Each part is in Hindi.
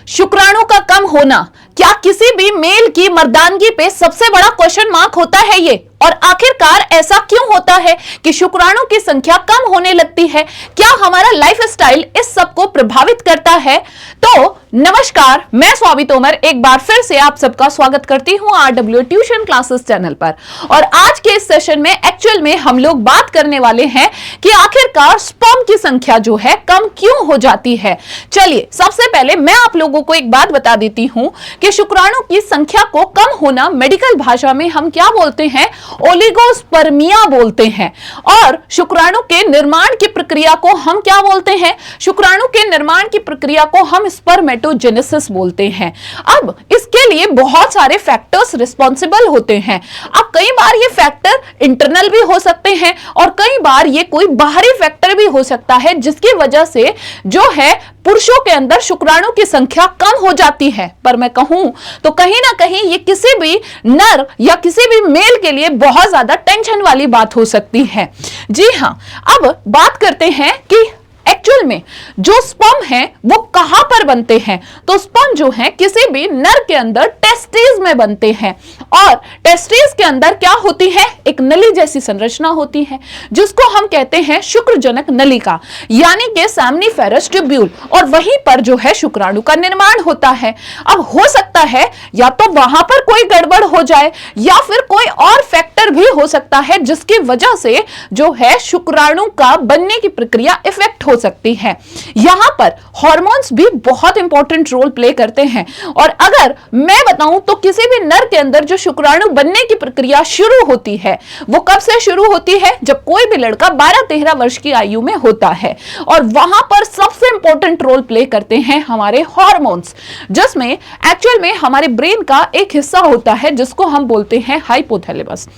शुक्राणु का कम होना क्या किसी भी मेल की मर्दानगी पे सबसे बड़ा क्वेश्चन मार्क होता है ये? और आखिरकार ऐसा क्यों होता है कि शुक्राणु की संख्या कम होने लगती है? क्या हमारा लाइफस्टाइल इस सब को प्रभावित करता है? तो नमस्कार, मैं स्वाति तोमर एक बार फिर से आप सबका स्वागत करती हूं RW ट्यूशन क्लासेस चैनल पर। और आज के इस सेशन में एक्चुअल में हम लोग बात करने वाले हैं कि आखिरकार स्पर्म की संख्या जो है कम क्यों हो जाती है। चलिए सबसे पहले मैं आप लोगों को एक बात बता देती हूं कि शुक्राणु की संख्या को कम होना मेडिकल भाषा में हम क्या बोलते हैं? ओलिगोस्पर्मिया बोलते हैं। और शुक्राणु के निर्माण की प्रक्रिया को हम क्या बोलते हैं? शुक्राणु के निर्माण की प्रक्रिया को हम स्पर्मेटोजेनेसिस बोलते हैं। अब इसके लिए बहुत सारे फैक्टर्स रिस्पॉन्सिबल होते हैं। अब कई बार ये फैक्टर इंटरनल भी हो सकते हैं और कई बार ये कोई बाहरी फैक्टर भी हो सकता है जिसकी वजह से जो है पुरुषों के अंदर शुक्राणु की संख्या कम हो जाती है। पर मैं कहूं तो कहीं ना कहीं ये किसी भी नर या किसी भी मेल के लिए बहुत ज्यादा टेंशन वाली बात हो सकती है। जी हां, अब बात करते हैं कि एक्चुअल में जो स्पर्म है वो कहां पर बनते हैं। तो स्पर्म जो है किसी भी नर के अंदर टेस्टिस में बनते हैं। और टेस्टिस के अंदर क्या होती है? एक नली जैसी संरचना होती है जिसको हम कहते हैं शुक्रजनक नलिका, यानी कि सेमनीफेरस ट्यूब्यूल। और वहीं पर जो है शुक्राणु का निर्माण होता है। अब हो सकता है या तो वहां पर कोई गड़बड़ हो जाए या फिर कोई और फैक्टर भी हो सकता है जिसकी वजह से जो है शुक्राणु का बनने की प्रक्रिया इफेक्ट हो सकती है। यहां पर हार्मोन्स भी बहुत इंपॉर्टेंट रोल प्ले करते हैं। और अगर मैं बताऊं तो किसी भी नर के अंदर जो शुक्राणु बनने की प्रक्रिया शुरू होती है वो कब से शुरू होती है? जब कोई भी लड़का 12-13 वर्ष की आयु में होता है। और वहां पर सबसे इंपॉर्टेंट रोल प्ले करते हैं हमारे हार्मोन्स, जिसमें एक्चुअल में हमारे ब्रेन का एक हिस्सा होता है जिसको हम बोलते हैं हाइपोथैलेमस।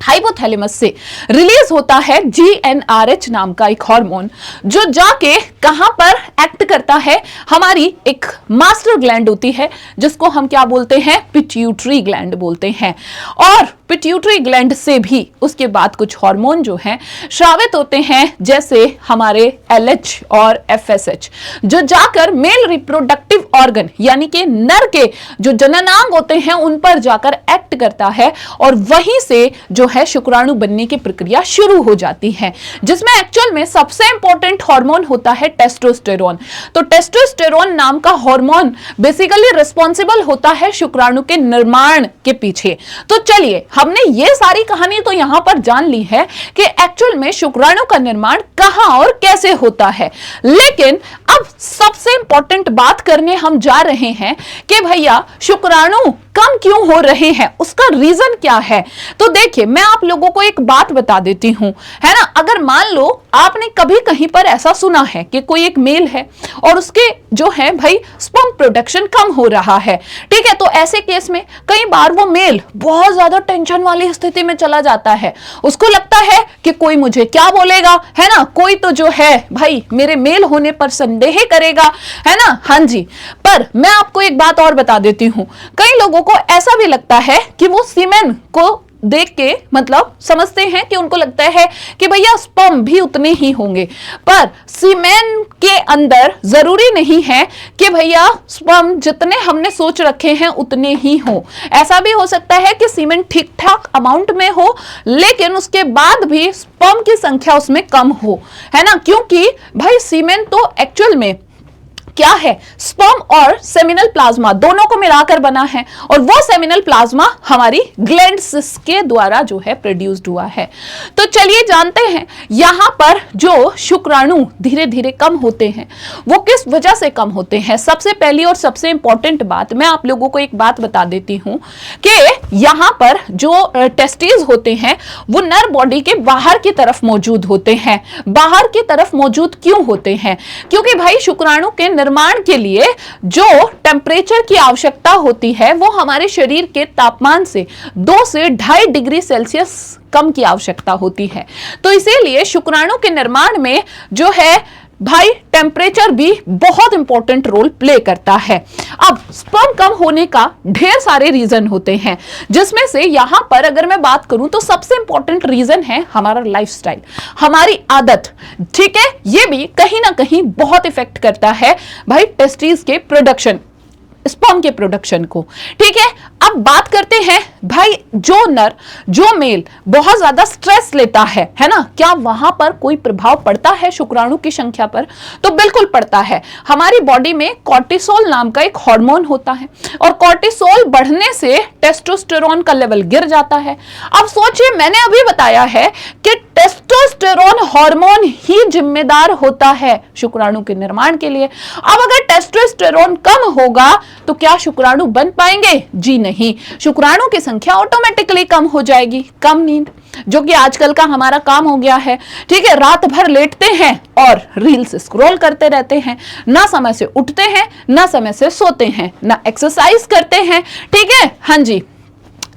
हाइपोथैलेमस से रिलीज होता है GnRH नाम का एक हार्मोन जो जाके कहां पर एक्ट करता है? हमारी एक मास्टर ग्लैंड होती है जिसको हम क्या बोलते हैं? पिट्यूटरी ग्लैंड बोलते हैं। और पिट्यूटरी ग्लैंड से भी उसके बाद कुछ हार्मोन जो हैं स्रावित होते हैं, जैसे हमारे LH और FSH, जो जाकर मेल रिप्रोडक्टिव ऑर्गन यानी कि नर के जो जननांग होते हैं उन पर जाकर एक्ट करता है। और वहीं से जो है शुक्राणु बनने की प्रक्रिया शुरू हो जाती है, जिसमें एक्चुअल में सबसे इंपॉर्टेंट हार्मोन होता है टेस्टोस्टेरोन। तो टेस्टोस्टेरोन नाम का हार्मोन बेसिकली रिस्पॉन्सिबल होता है शुक्राणु के निर्माण के पीछे। तो चलिए, हमने ये सारी कहानी तो यहां पर जान ली है कि एक्चुअल में शुक्राणु का निर्माण कहां और कैसे होता है। लेकिन अब सबसे इंपॉर्टेंट बात करने हम जा रहे हैं कि भैया शुक्राणु कम क्यों हो रहे हैं, उसका रीजन क्या है। तो देखिए, मैं आप लोगों को एक बात बता देती हूं, है ना। अगर मान लो आपने कभी कहीं पर ऐसा सुना है कि कोई एक मेल है और उसके जो है भाई स्पर्म प्रोडक्शन कम हो रहा है, ठीक है। तो ऐसे केस में कई बार वो मेल बहुत ज्यादा टेंशन वाली स्थिति में चला जाता है। उसको लगता है कि कोई मुझे क्या बोलेगा, है ना, कोई तो जो है भाई मेरे मेल होने पर संदेह करेगा, है ना। हाँ जी, पर मैं आपको एक बात और बता देती हूं, कई लोगों को ऐसा भी लगता है कि वो सीमेन को देख के मतलब समझते हैं कि उनको लगता है कि भैया स्पर्म भी उतने ही होंगे। पर सीमेन के अंदर जरूरी नहीं है कि भैया स्पर्म जितने हमने सोच रखे हैं उतने ही हो। ऐसा भी हो सकता है कि सीमेन ठीक ठाक अमाउंट में हो लेकिन उसके बाद भी स्पर्म की संख्या उसमें कम हो, है ना। क्योंकि भाई सीमेन तो एक्चुअल में क्या है? स्पर्म और सेमिनल प्लाज्मा दोनों को मिलाकर बना है। और वो सेमिनल प्लाज्मा हमारी ग्लैंड्स के द्वारा जो है प्रोड्यूस्ड हुआ है। तो चलिए जानते हैं यहां पर जो शुक्राणु धीरे धीरे कम होते हैं वो किस वजह से कम होते हैं। सबसे पहली और सबसे इंपॉर्टेंट बात, मैं आप लोगों को एक बात बता देती हूं कि यहां पर जो टेस्टिस होते हैं वो नर बॉडी के बाहर की तरफ मौजूद होते हैं। बाहर की तरफ मौजूद क्यों होते हैं? क्योंकि भाई शुक्राणु के निर्माण के लिए जो टेम्परेचर की आवश्यकता होती है वो हमारे शरीर के तापमान से 2 से 2.5 डिग्री सेल्सियस कम की आवश्यकता होती है। तो इसीलिए शुक्राणु के निर्माण में जो है भाई टेम्परेचर भी बहुत इंपॉर्टेंट रोल प्ले करता है। अब स्पर्म कम होने का ढेर सारे रीजन होते हैं, जिसमें से यहां पर अगर मैं बात करूं तो सबसे इंपॉर्टेंट रीजन है हमारा लाइफस्टाइल, हमारी आदत। ठीक है, ये भी कहीं ना कहीं बहुत इफेक्ट करता है भाई टेस्टिस के प्रोडक्शन स्पर्म के प्रोडक्शन को। ठीक है, अब बात करते हैं भाई, जो मेल बहुत ज्यादा स्ट्रेस लेता है ना, क्या वहां पर कोई प्रभाव पड़ता है शुक्राणु की संख्या पर? तो बिल्कुल पड़ता है। हमारी बॉडी में कॉर्टिसोल नाम का एक हार्मोन होता है और कॉर्टिसोल बढ़ने से टेस्टोस्टेरोन का लेवल गिर जाता है। अब सोचिए, मैंने अभी बताया है कि टेस्टोस्टेरोन हार्मोन ही जिम्मेदार होता है शुक्राणु के निर्माण के लिए। अब अगर टेस्टोस्टेरोन कम होगा तो क्या शुक्राणु बन पाएंगे? जी नहीं, शुक्राणु की संख्या ऑटोमेटिकली कम हो जाएगी। कम नींद, जो कि आजकल का हमारा काम हो गया है। ठीक है, रात भर लेटते हैं और रील्स स्क्रॉल करते रहते हैं, ना समय से उठते हैं, ना समय से सोते हैं, ना एक्सरसाइज करते हैं। ठीक है, हाँ जी।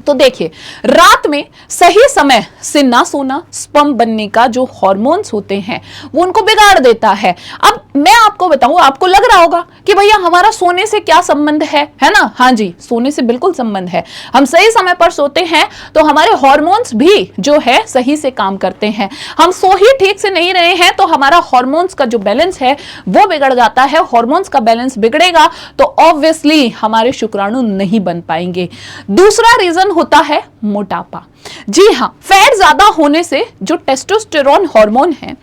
तो देखिए, रात में सही समय से ना सोना स्पर्म बनने का जो हार्मोन्स होते हैं वो उनको बिगाड़ देता है। अब मैं आपको बताऊं, आपको लग रहा होगा कि भैया हमारा सोने से क्या संबंध है ना? हाँ जी, सोने से बिल्कुल संबंध है। हम सही समय पर सोते हैं तो हमारे हार्मोन्स भी जो है सही से काम करते हैं। हम सो ही ठीक से नहीं रहे हैं तो हमारा हार्मोन्स का जो बैलेंस है वो बिगड़ जाता है। हार्मोन्स का बैलेंस बिगड़ेगा तो ऑब्वियसली हमारे शुक्राणु नहीं बन पाएंगे। दूसरा रीजन होता है मोटापा। जी हां, फैट ज्यादा होने से जो टेस्टोस्टेरोन हार्मोन है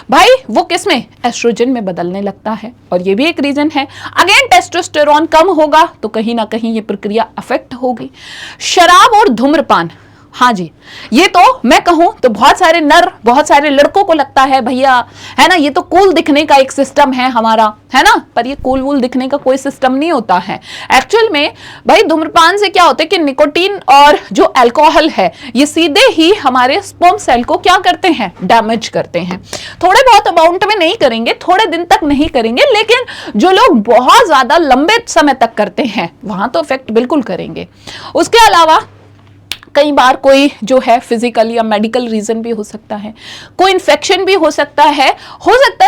भाई वो किसमें? एस्ट्रोजन में बदलने लगता है और ये भी एक रीजन है। अगेन टेस्टोस्टेरोन कम होगा तो कहीं ना कहीं ये प्रक्रिया अफेक्ट होगी। शराब और धूम्रपान, हाँ जी, ये तो मैं कहूं तो बहुत सारे लड़कों को लगता है भैया, है ना, ये तो कूल दिखने का एक सिस्टम है हमारा, है ना, पर ये कूल वूल दिखने का कोई सिस्टम नहीं होता है। एक्चुअल में भाई धूम्रपान से क्या होता है कि निकोटीन और जो अल्कोहल है ये सीधे ही हमारे स्पर्म सेल को क्या करते हैं? डैमेज करते हैं। थोड़े बहुत अमाउंट में नहीं करेंगे, थोड़े दिन तक नहीं करेंगे, लेकिन जो लोग बहुत ज्यादा लंबे समय तक करते हैं वहां तो इफेक्ट बिल्कुल करेंगे। उसके अलावा कई बार कोई जो है फिजिकल या मेडिकल रीजन भी हो सकता है, कोई इन्फेक्शन भी हो सकता है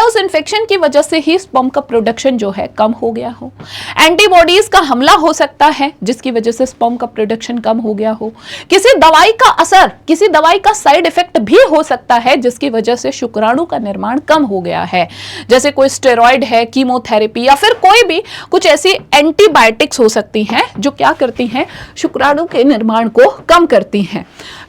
उस इन्फेक्शन की वजह से ही स्पर्म का प्रोडक्शन जो है कम हो गया हो। एंटीबॉडीज का हमला हो सकता है जिसकी वजह से स्पर्म का प्रोडक्शन कम हो गया हो। किसी दवाई का असर, किसी दवाई का साइड इफेक्ट भी हो सकता है जिसकी वजह से शुक्राणु का निर्माण कम हो गया है, जैसे कोई स्टेरॉइड है, कीमोथेरेपी, या फिर कोई भी कुछ ऐसी एंटीबायोटिक्स हो सकती हैं जो क्या करती हैं? शुक्राणु के निर्माण को कम करती हैं।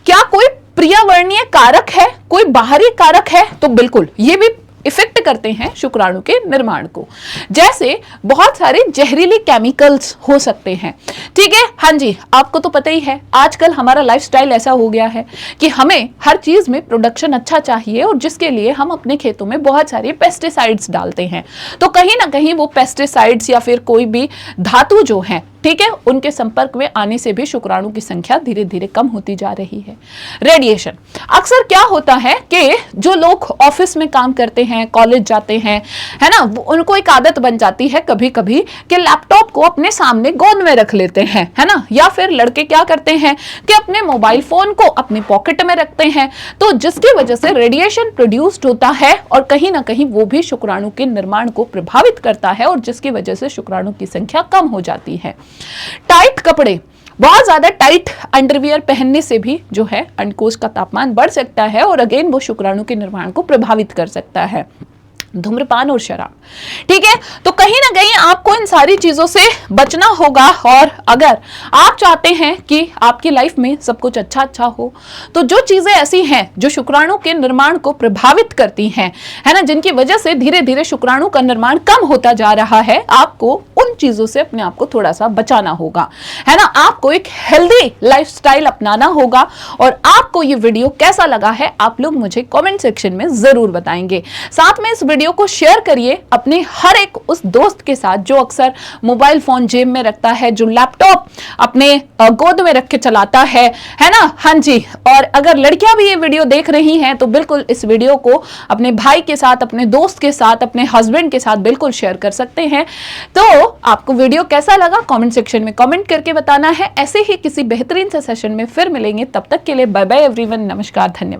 क्या कोई पर्यावरणीय कारक है, कोई बाहरी कारक है? तो बिल्कुल ये भी इफेक्ट करते हैं शुक्राणु के निर्माण को। जैसे बहुत सारे जहरीले केमिकल्स हो सकते हैं। ठीक है, हाँ जी, आपको तो पता ही है आजकल हमारा लाइफस्टाइल ऐसा हो गया है कि हमें हर चीज में प्रोडक्शन अच्छा चाहिए और जिसके लिए हम अपने खेतों में बहुत सारे पेस्टिसाइड्स डालते हैं। तो कहीं ना कहीं वो पेस्टिसाइड्स या फिर कोई भी धातु जो है, ठीक है, उनके संपर्क में आने से भी शुक्राणु की संख्या धीरे धीरे कम होती जा रही है। रेडिएशन, अक्सर क्या होता है कि जो लोग ऑफिस में काम करते हैं, कॉलेज जाते हैं, है ना, उनको एक आदत बन जाती है कभी कभी कि लैपटॉप को अपने सामने गोद में रख लेते हैं, है ना, या फिर लड़के क्या करते हैं कि अपने मोबाइल फोन को अपने पॉकेट में रखते हैं, तो जिसकी वजह से रेडिएशन प्रोड्यूस्ड होता है और कहीं ना कहीं वो भी शुक्राणु के निर्माण को प्रभावित करता है और जिसकी वजह से शुक्राणु की संख्या कम हो जाती है। टाइट कपड़े, बहुत ज्यादा टाइट अंडरवियर पहनने से भी जो है अंडकोश का तापमान बढ़ सकता है और अगेन वो शुक्राणु के निर्माण को प्रभावित कर सकता है। धूम्रपान और शराब, ठीक है, तो कहीं ना कहीं आपको इन सारी चीजों से बचना होगा। और अगर आप चाहते हैं कि आपकी लाइफ में सब कुछ अच्छा हो, तो जो चीजें ऐसी हैं जो शुक्राणु के निर्माण को प्रभावित करती हैं, है ना, जिनकी वजह से धीरे धीरे शुक्राणु का निर्माण कम होता जा रहा है, आपको उन चीजों से अपने आप को थोड़ा सा बचाना होगा, है ना। आपको एक हेल्दी लाइफस्टाइल अपनाना होगा। और आपको ये वीडियो कैसा लगा है आप लोग मुझे कमेंट सेक्शन में जरूर बताएंगे। साथ में इस वीडियो को शेयर करिए अपने हर एक उस दोस्त के साथ जो अक्सर मोबाइल फोन जेब में रखता है, जो लैपटॉप अपने गोद में रख के चलाता है ना, हाँ जी। और अगर लड़कियां भी ये वीडियो देख रही हैं तो बिल्कुल इस वीडियो को अपने भाई के साथ, अपने दोस्त के साथ, अपने हस्बैंड के साथ बिल्कुल शेयर कर सकते हैं। तो आपको वीडियो कैसा लगा कमेंट सेक्शन में कमेंट करके बताना है। ऐसे ही किसी बेहतरीन से सेशन में फिर मिलेंगे, तब तक के लिए बाय बाय एवरीवन, नमस्कार, धन्यवाद।